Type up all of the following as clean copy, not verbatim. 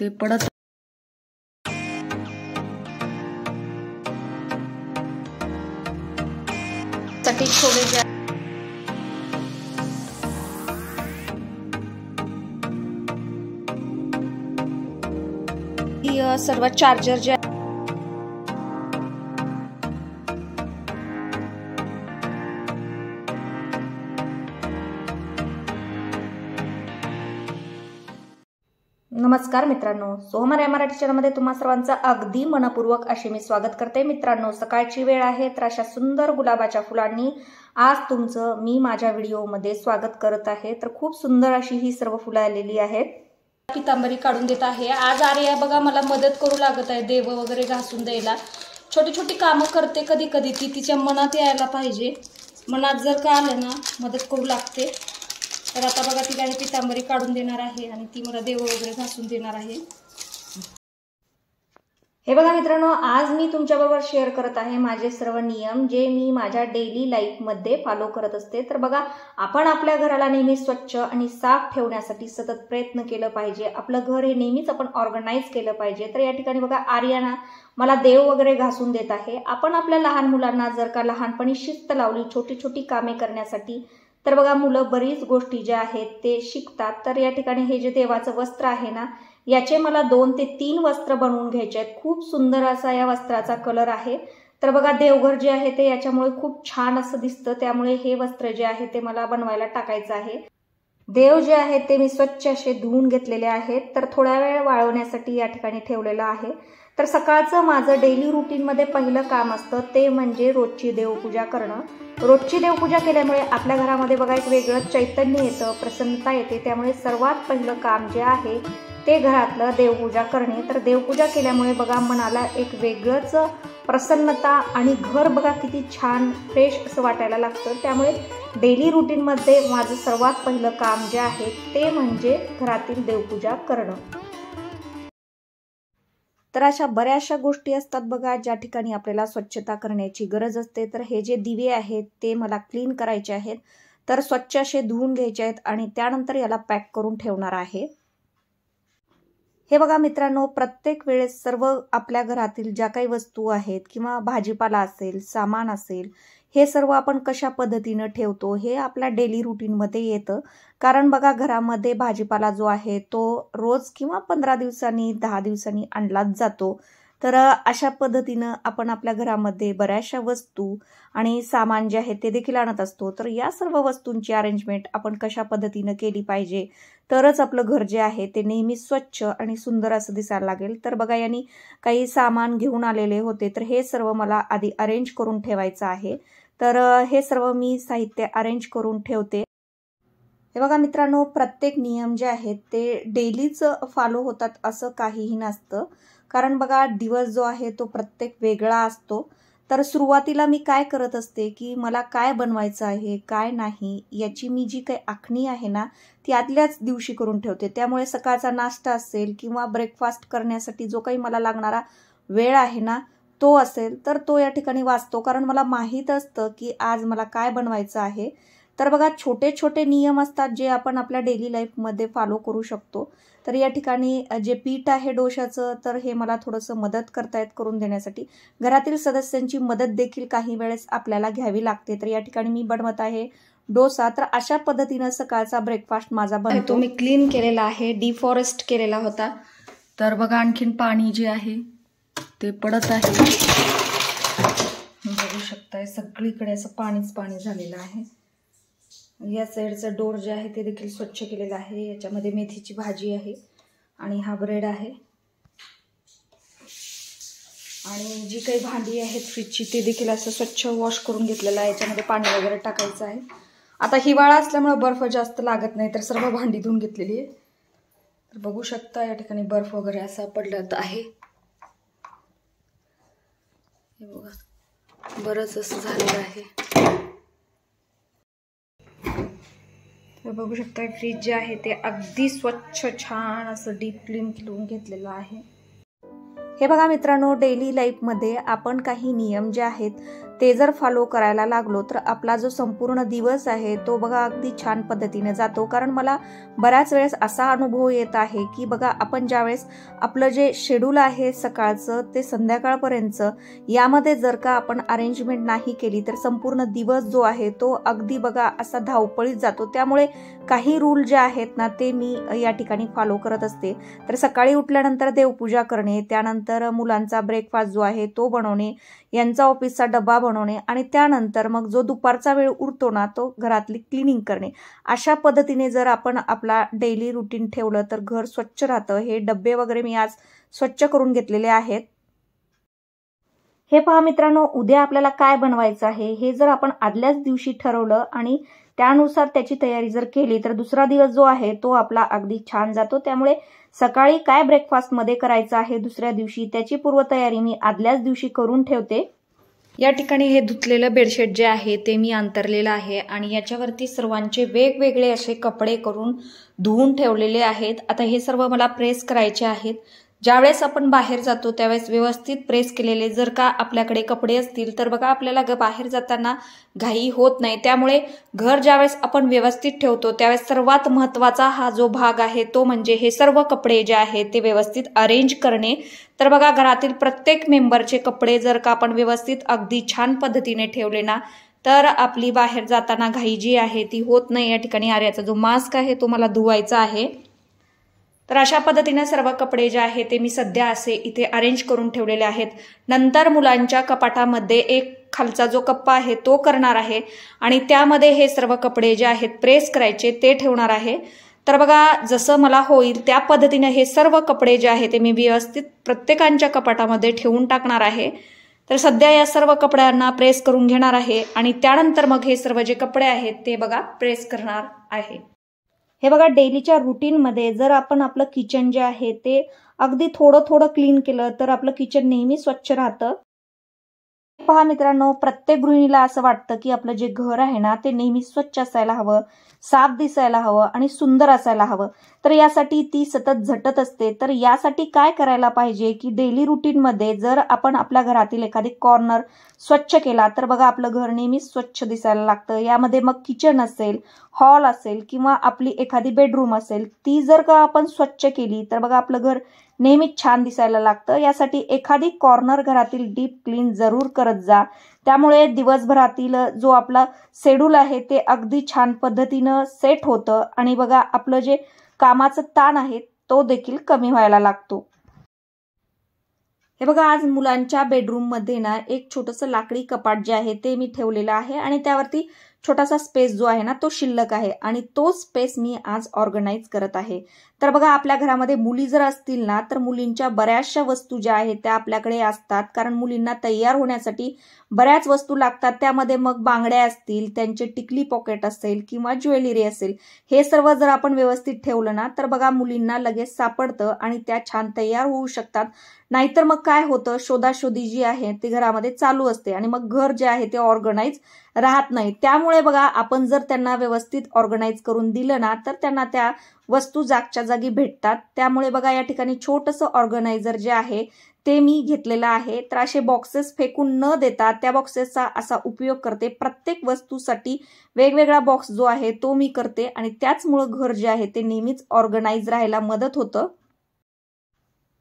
ते पडत साठी छोले जे सर्व चार्जर जे नमस्कार मित्रांनो, सोहम या मराठी चॅनलमध्ये तुम्हा सर्वांचं अगदी मनपूर्वक असे मी स्वागत करते। मित्रांनो, सकाळची वेळ आहे तर अशा सुंदर गुलाबाच्या फुलांनी आज तुमचं मी माझ्या व्हिडिओमध्ये स्वागत करत आहे। तर खूप सुंदर अशी ही सर्व फुलं आलेली आहेत। पितांबरी काढून देत आहे। आज आर्या बघा मला मदत करू लागत आहे देव वगैरे घासून द्यायला। छोटी छोटी कामं करते, कधी कधी ती तिच्या मनात यायला पाहिजे। मनात जर का आलं ना मदत करू लागते। तर आता बघा ती काही पितांबरी काढून देणार आहे आणि ती मला देव वगैरे घासून देणार आहे। हे बघा मित्रांनो, आज मी तुमच्याबरोबर शेअर करत आहे माझे सर्व नियम जे मी माझ्या डेली लाईफ मध्ये फॉलो करत असते। तर बघा, आपण आपल्या घराला नेहमी स्वच्छ आणि साफ ठेवण्यासाठी सतत प्रयत्न केलं पाहिजे। आपलं घर हे नेहमीच आपण ऑर्गनाइज केलं पाहिजे। तर या ठिकाणी बघा आर्याना मला देव वगैरे घासून देत आहे। आपण आपल्या लहान मुलांना जर का लहानपणी शिस्त लावली छोटी छोटी कामे करण्यासाठी तर बघा मुलं बरीच गोष्टी ज्या आहेत ते शिकतात। तर या ठिकाणी हे जे देवाचं वस्त्र आहे ना, याचे मला 2 ते 3 वस्त्र बनवून घ्यायचे आहेत। खूप सुंदर असा या वस्त्राचा कलर आहे। तर बघा देवघर जे आहे ते याच्यामुळे खूप छान असं दिसतं, त्यामुळे हे वस्त्र जे आहे ते मला बनवायला टाकायचं आहे। देव जे आहेत ते मी स्वच्छ असे धुवून घेतलेले आहेत। तर थोडा वेळ वाळवण्यासाठी या ठिकाणी ठेवलेलं आहे। तर सकाळचं माझं डेली रुटीन मध्ये पहिलं काम असतं ते म्हणजे रोजची देवपूजा करणं। रोजची देवपूजा केल्यामुळे आपल्या घरामध्ये बघा एक वेगळं चैतन्य येतं, प्रसन्नता येते। त्यामुळे सर्वात पहिलं काम जे आहे ते घरातलं देवपूजा करणे। तर देवपूजा केल्यामुळे बघा मनाला एक वेगळंच प्रसन्नता आणि घर बघा किती छान फ्रेश असं वाटायला लागतं। त्यामुळे डेली रुटीन मध्ये माझं सर्वात पहिलं काम जे आहे ते म्हणजे घरातील देवपूजा करणं। तर अशा बऱ्याचशा गोष्टी असतात बघा ज्या ठिकाणी आपल्याला स्वच्छता करण्याची गरज असते। तर हे जे दिवे आहेत ते मला क्लीन करायचे आहेत। तर स्वच्छ असे धुवून घ्यायचे आहेत आणि त्यानंतर याला पॅक करून ठेवणार आहे। हे बघा मित्रांनो, प्रत्येक वेळेस सर्व आपल्या घरातील ज्या काही वस्तू आहेत किंवा भाजीपाला असेल, सामान असेल, हे सर्व आपण कशा पद्धतीने ठेवतो हे आपल्या डेली रुटीन मध्ये येतं। कारण बघा घरामध्ये भाजीपाला जो आहे तो रोज किंवा 15 दिवसांनी 10 दिवसांनी आणलाच जातो। तर अशा पद्धतीनं आपण आपल्या घरामध्ये बऱ्याचशा वस्तू आणि सामान जे आहे ते देखील आणत असतो। तर या सर्व वस्तूंची अरेंजमेंट आपण कशा पद्धतीनं केली पाहिजे तरच आपलं घर जे आहे ते नेहमी स्वच्छ आणि सुंदर असं दिसायला लागेल। तर बघा यांनी काही सामान घेऊन आलेले होते, तर हे सर्व मला आधी अरेंज करून ठेवायचं आहे। तर हे सर्व मी साहित्य अरेंज करून ठेवते। हे बघा मित्रांनो, प्रत्येक नियम जे आहेत ते डेलीच फॉलो होतात असं काहीही नसतं। कारण बघा दिवस जो आहे तो प्रत्येक वेगळा असतो। तर सुरुवातीला मी काय करत असते की मला काय बनवायचं आहे काय नाही याची मी जी काही आखणी आहे ना ती आदल्याच दिवशी करून ठेवते। त्यामुळे सकाळचा नाश्ता असेल किंवा ब्रेकफास्ट करण्यासाठी जो काही मला लागणारा वेळ आहे ना तो असेल तर तो या ठिकाणी वाचतो। कारण मला माहीत असतं की आज मला काय बनवायचं आहे। तर बघा छोटे छोटे नियम असतात जे आपण आपल्या डेली लाईफमध्ये फॉलो करू शकतो। तर या ठिकाणी जे पीठ आहे डोशाचं तर हे मला थोडंसं मदत करतायत करून देण्यासाठी। घरातील सदस्यांची मदत देखील काही वेळेस आपल्याला घ्यावी लागते। तर या ठिकाणी मी बनवत आहे डोसा। तर अशा पद्धतीनं सकाळचा ब्रेकफास्ट माझा बनतो। मी क्लीन केलेला आहे, डिफॉरेस्ट केलेला होता। तर बघा आणखीन पाणी जे आहे ते पडत आहे, बघू शकताय सगळीकडे असं पाणीच पाणी झालेलं आहे। या साईडचं डोर जे आहे ते देखील स्वच्छ केलेलं आहे। याच्यामध्ये मेथीची भाजी आहे आणि हा ब्रेड आहे आणि जी काही भांडी आहेत फ्रीजची ते देखील असं स्वच्छ वॉश करून घेतलेलं आहे। याच्यामध्ये पाणी वगैरे टाकायचं आहे। आता हिवाळा असल्यामुळे बर्फ जास्त लागत नाही तर सर्व भांडी धुवून घेतलेली आहे। तर बघू शकता या ठिकाणी बर्फ वगैरे असा पडलेला आहे। हे बघा बरंच असं झालेलं आहे। तर बघू शकता फ्रीज जे आहे ते अगदी स्वच्छ छान असं डीप क्लीन करून घेतलेलं आहे। हे बघा मित्रांनो, डेली लाईफमध्ये आपण काही नियम जे आहेत ते जर फॉलो करायला लागलो तर आपला जो संपूर्ण दिवस आहे तो बघा अगदी छान पद्धतीने जातो। कारण मला बऱ्याच वेळेस असा अनुभव येत आहे की बघा आपण ज्यावेळेस आपलं जे शेड्यूल आहे सकाळचं ते संध्याकाळपर्यंत यामध्ये जर का आपण अरेंजमेंट नाही केली तर संपूर्ण दिवस जो आहे तो अगदी बघा असा धावपळीत जातो। त्यामुळे काही रूल जे आहेत ना ते मी या ठिकाणी फॉलो करत असते। तर सकाळी उठल्यानंतर देवपूजा करणे, त्यानंतर मुलांचा ब्रेकफास्ट जो आहे तो बनवणे, यांचा ऑफिसचा डबा बनवणे आणि त्यानंतर मग जो दुपारचा वेळ उरतो ना तो घरातली क्लिनिंग करणे। अशा पद्धतीने जर आपण आपला डेली रुटीन ठेवलं तर घर स्वच्छ राहतं। हे डब्बे वगैरे मी आज स्वच्छ करून घेतलेले आहेत। हे पहा मित्रांनो, उद्या आपल्याला काय बनवायचं आहे हे जर आपण आदल्याच दिवशी ठरवलं आणि त्यानुसार त्याची तयारी जर केली तर दुसरा दिवस जो आहे तो आपला अगदी छान जातो। त्यामुळे सकाळी काय ब्रेकफास्ट मध्ये करायचं आहे दुसऱ्या दिवशी त्याची पूर्वतयारी मी आदल्याच दिवशी करून ठेवते। या ठिकाणी हे धुतलेलं बेडशीट जे आहे ते मी अंतरलेलं आहे आणि याच्यावरती सर्वांचे वेगवेगळे असे कपडे करून धुवून ठेवलेले आहेत। आता हे सर्व मला प्रेस करायचे आहेत। ज्यावेळेस आपण बाहेर जातो त्यावेळेस व्यवस्थित प्रेस केलेले जर का आपल्याकडे कपडे असतील तर बघा आपल्याला बाहेर जाताना घाई होत नाही। त्यामुळे घर ज्यावेळेस आपण व्यवस्थित ठेवतो त्यावेळेस सर्वात महत्त्वाचा हा जो भाग आहे तो म्हणजे हे सर्व कपडे जे आहेत ते व्यवस्थित अरेंज करणे। तर बघा घरातील प्रत्येक मेंबरचे कपडे जर का आपण व्यवस्थित अगदी छान पद्धतीने ठेवले ना तर आपली बाहेर जाताना घाई जी आहे ती होत नाही। या ठिकाणी आर्याचा जो मास्क आहे तो मला धुवायचा आहे। तर अशा पद्धतीने सर्व कपडे जे आहे ते मी सध्या असे इथे अरेंज करून ठेवलेले आहेत। नंतर मुलांच्या कपाटामध्ये एक खालचा जो कप्पा आहे तो करणार आहे आणि त्यामध्ये हे सर्व कपडे जे आहेत प्रेस करायचे ते ठेवणार आहे। तर बघा जसं मला होईल त्या पद्धतीने हे सर्व कपडे जे आहे ते मी व्यवस्थित प्रत्येकांच्या कपाटामध्ये ठेवून टाकणार आहे। तर सध्या या सर्व कपड्यांना प्रेस करून घेणार आहे आणि त्यानंतर मग हे सर्व जे कपडे आहेत ते बघा प्रेस करणार आहे। हे बघा डेलीच्या रुटीन मध्ये जर आपण आपलं किचन जे आहे ते अगदी थोडं क्लीन केलं तर आपलं किचन नेहमी स्वच्छ राहतं। पहा मित्रांनो, प्रत्येक गृहिणीला असं वाटतं की आपलं जे घर आहे ना ते नेहमी स्वच्छ असायला हवं, साफ दिसायला हवं आणि सुंदर असायला हवं। तर यासाठी ती सतत झटत असते। तर यासाठी काय करायला पाहिजे की डेली रुटीन मध्ये जर आपण आपल्या घरातील एखादी कॉर्नर स्वच्छ केला तर बघा आपलं घर नेहमी स्वच्छ दिसायला लागतं। यामध्ये मग किचन असेल, हॉल असेल किंवा आपली एखादी बेडरूम असेल ती जर का आपण स्वच्छ केली तर बघा आपलं घर नेहमीच छान दिसायला लागतं। यासाठी एखादी कॉर्नर घरातील डीप क्लीन जरूर करत जा। त्यामुळे दिवसभरातील जो आपला शेड्यूल आहे ते अगदी छान पद्धतीनं सेट होतं आणि बघा आपलं जे कामाचं ताण आहे तो देखील कमी व्हायला लागतो। हे बघा आज मुलांच्या बेडरूम मध्ये ना एक छोटंसं लाकडी कपाट जे आहे ते मी ठेवलेलं आहे आणि त्यावरती छोटासा स्पेस जो आहे ना तो शिल्लक आहे आणि तो स्पेस मी आज ऑर्गनाइज करत आहे। तर बघा आपल्या घरामध्ये मुली जर असतील ना तर मुलींच्या बऱ्याचशा वस्तू ज्या आहेत त्या आपल्याकडे असतात। कारण मुलींना तयार होण्यासाठी बऱ्याच वस्तू लागतात। त्यामध्ये मग बांगड्या असतील, त्यांचे टिकली पॉकेट असेल किंवा ज्वेलरी असेल, हे सर्व जर आपण व्यवस्थित ठेवलं ना तर बघा मुलींना लगेच सापडतं आणि त्या छान तयार होऊ शकतात। नाहीतर मग काय होतं, शोधाशोधी जी आहे ती घरामध्ये चालू असते आणि मग घर जे आहे ते ऑर्गनाइज राहत नाही। त्यामुळे बघा आपण जर त्यांना व्यवस्थित ऑर्गनाइज करून दिलं ना तर त्यांना त्या वस्तू जागच्या जागी भेटतात। त्यामुळे बघा या ठिकाणी छोटंसं ऑर्गनायझर जे आहे ते मी घेतलेलं आहे। तर असे बॉक्सेस फेकून न देता त्या बॉक्सेसचा असा उपयोग करते। प्रत्येक वस्तूसाठी वेगवेगळा बॉक्स जो आहे तो मी करते आणि त्याचमुळे घर जे आहे ते नेहमीच ऑर्गनाइज राहायला मदत होतं।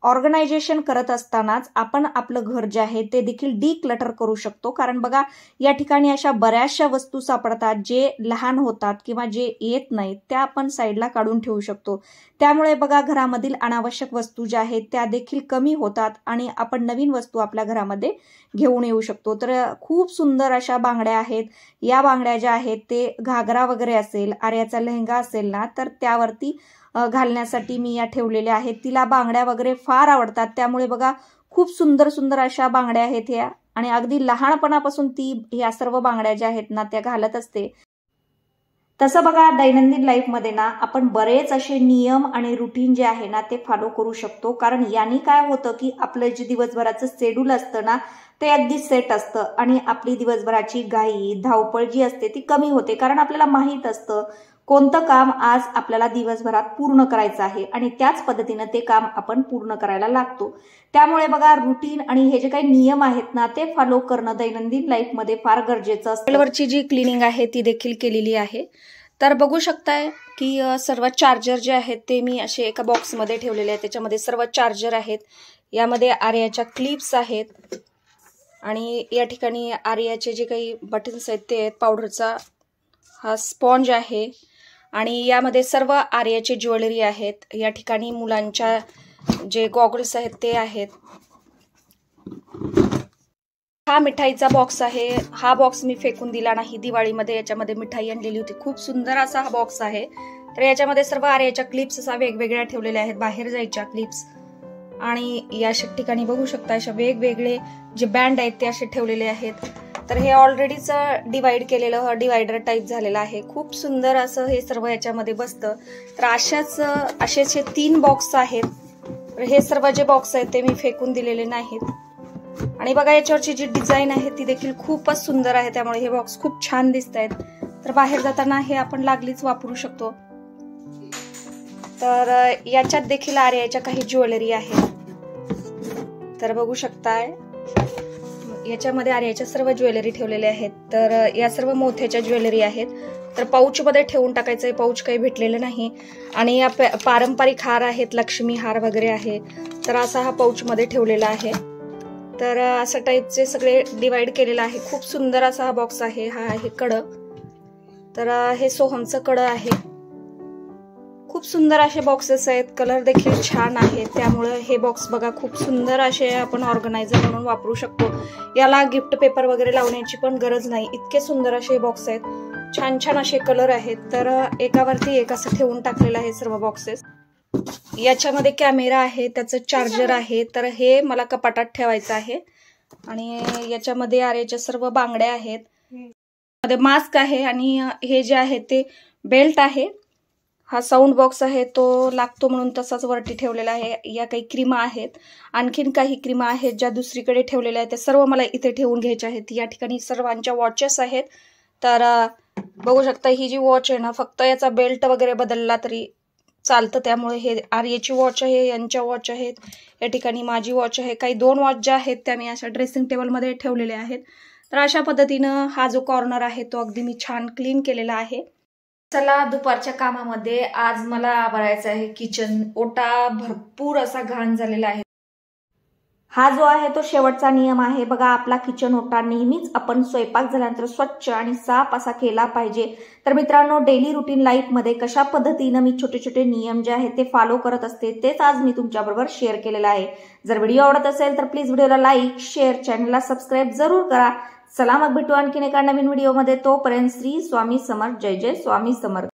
ऑर्गनायझेशन करत असतानाच आपण आपलं घर जे आहे ते देखील डिक्लटर करू शकतो। कारण बघा या ठिकाणी अशा बऱ्याचशा वस्तू सापडतात जे लहान होतात किंवा जे येत नाहीत त्या आपण साईडला काढून ठेवू शकतो। त्यामुळे बघा घरामधील अनावश्यक वस्तू ज्या आहेत त्या देखील कमी होतात आणि आपण नवीन वस्तू आपल्या घरामध्ये घेऊन येऊ शकतो। तर खूप सुंदर अशा बांगड्या आहेत। या बांगड्या ज्या आहेत ते घागरा वगैरे असेल, आर्याचा लेहंगा असेल ना तर त्यावरती घालण्यासाठी मी या ठेवलेल्या आहेत। तिला बांगड्या वगैरे फार आवडतात। त्यामुळे बघा खूप सुंदर सुंदर अशा बांगड्या आहेत या आणि अगदी लहानपणापासून ती या सर्व बांगड्या ज्या आहेत ना त्या घालत असते। तसं बघा दैनंदिन लाईफ मध्ये ना आपण बरेच असे नियम आणि रुटीन जे आहे ना ते फॉलो करू शकतो। कारण यांनी काय होतं की आपलं जे दिवसभराचं शेड्यूल असतं ना ते अगदी सेट असतं आणि आपली दिवसभराची घाई धावपळ जी असते ती कमी होते। कारण आपल्याला माहित असतं कोणतं काम आज आपल्याला दिवसभरात पूर्ण करायचं आहे आणि त्याच पद्धतीनं ते काम आपण पूर्ण करायला लागतो। त्यामुळे बघा रुटीन आणि हे जे काही नियम आहेत ना ते फॉलो करणं दैनंदिन लाईफमध्ये फार गरजेचं असतं। मोबाईलवरची जी क्लिनिंग आहे ती देखील केलेली आहे। तर बघू शकताय की सर्व चार्जर जे आहेत ते मी असे एका बॉक्समध्ये ठेवलेले आहेत। त्याच्यामध्ये सर्व चार्जर आहेत, यामध्ये आर्याच्या क्लिप्स आहेत आणि या ठिकाणी आर्याचे जे काही बटन्स आहेत ते आहेत, पावडरचा हा स्पॉन्ज आहे आणि यामध्ये सर्व आर्याची ज्वेलरी आहेत। या ठिकाणी मुलांच्या जे गॉगल्स आहेत ते आहेत। हा मिठाईचा बॉक्स आहे। हा बॉक्स मी फेकून दिला नाही दिवाळीमध्ये, याच्यामध्ये मिठाई आणलेली होती। खूप सुंदर असा हा बॉक्स आहे। तर याच्यामध्ये सर्व आर्याच्या क्लिप्स असा वेगवेगळ्या ठेवलेल्या आहेत, बाहेर जायच्या क्लिप्स। आणि या ठिकाणी बघू शकता अशा वेगवेगळे जे बँड आहेत ते असे ठेवलेले आहेत। तर हे ऑलरेडीच डिवाइड केलेलं डिवायडर टाइप झालेलं आहे। खूप सुंदर असं हे सर्व याच्यामध्ये बसतं। तर असेच हे 3 बॉक्स आहेत। तर हे सर्व जे बॉक्स आहेत ते मी फेकून दिलेले नाहीत। आणि बघा याच्यावरची जी डिझाईन आहे ती देखील खूपच सुंदर आहे, त्यामुळे हे बॉक्स खूप छान दिसत आहेत। तर बाहेर जाताना हे आपण लागलीच वापरू शकतो। तर याच्यात देखील आर्याच्या काही ज्वेलरी आहे। तर बघू शकताय याच्यामध्ये आर्याच्या सर्व ज्वेलरी ठेवलेल्या आहेत। तर या सर्व मोत्याच्या ज्वेलरी आहेत। तर पाऊच मध्ये ठेवून टाकायचंय, पाऊच काही भेटलेलं नाही। आणि या पारंपरिक हार आहेत, लक्ष्मी हार वगैरे आहे। तर असा हा पाऊच मध्ये ठेवलेला आहे। तर अशा टाईपचे सगळे डिवाइड केलेलं आहे। खूप सुंदर असा हा बॉक्स आहे। हा आहे कडं, तर हे सोहमचं कडं आहे। खूप सुंदर असे बॉक्सेस आहेत, कलर देखील छान आहेत। त्यामुळे हे बॉक्स बघा खूप सुंदर असे आपण ऑर्गनायझर म्हणून वापरू शकतो। याला गिफ्ट पेपर वगैरे लावण्याची पण गरज नाही, इतके सुंदर असे बॉक्स आहेत। छान छान असे कलर आहेत। तर एकावरती एक असं ठेवून टाकलेलं आहे सर्व बॉक्सेस। याच्यामध्ये कॅमेरा आहे, त्याचं चार्जर आहे। तर हे मला कपाटात ठेवायचं आहे। आणि याच्यामध्ये आर्याच्या सर्व बांगड्या आहेत, मध्ये मास्क आहे आणि हे जे आहे ते बेल्ट आहे। हा साऊंड बॉक्स आहे, तो लागतो म्हणून तसाच वरती ठेवलेला आहे। या काही क्रीमा आहेत, आणखीन काही क्रीमा आहेत ज्या दुसरीकडे ठेवलेल्या आहेत, त्या सर्व मला इथे ठेवून घ्यायच्या आहेत। या ठिकाणी सर्वांच्या वॉचेस आहेत। तर बघू शकता ही जी वॉच आहे ना, फक्त याचा बेल्ट वगैरे बदलला तरी चालतं। त्यामुळे हे आर्याची वॉच आहे, यांच्या वॉच आहेत। या ठिकाणी माझी वॉच आहे। काही 2 वॉच ज्या आहेत त्या मी अशा ड्रेसिंग टेबलमध्ये ठेवलेल्या आहेत। तर अशा पद्धतीनं हा जो कॉर्नर आहे तो अगदी मी छान क्लीन केलेला आहे। चला दुपारच्या कामामध्ये आज मला आवरायचं आहे किचन। ओटा भरपूर असा घाण झालेला आहे। हा जो आहे तो शेवटचा नियम आहे बघा, आपला किचन ओटा नेहमीच आपण स्वयंपाक झाल्यानंतर स्वच्छ आणि साफ असा केला पाहिजे। तर मित्रांनो, डेली रुटीन लाईफमध्ये कशा पद्धतीने मी छोटे छोटे नियम जे आहेत ते फॉलो करत असते तेच आज मी तुमच्याबरोबर शेअर केलेलं आहे। जर व्हिडिओ आवडत असेल तर प्लीज व्हिडिओला लाईक, शेअर, चॅनलला सबस्क्राईब जरूर करा। चला मग भेटू आणखीन एका नवीन व्हिडिओमध्ये। तोपर्यंत श्री स्वामी समर्थ, जय जय स्वामी समर्थ।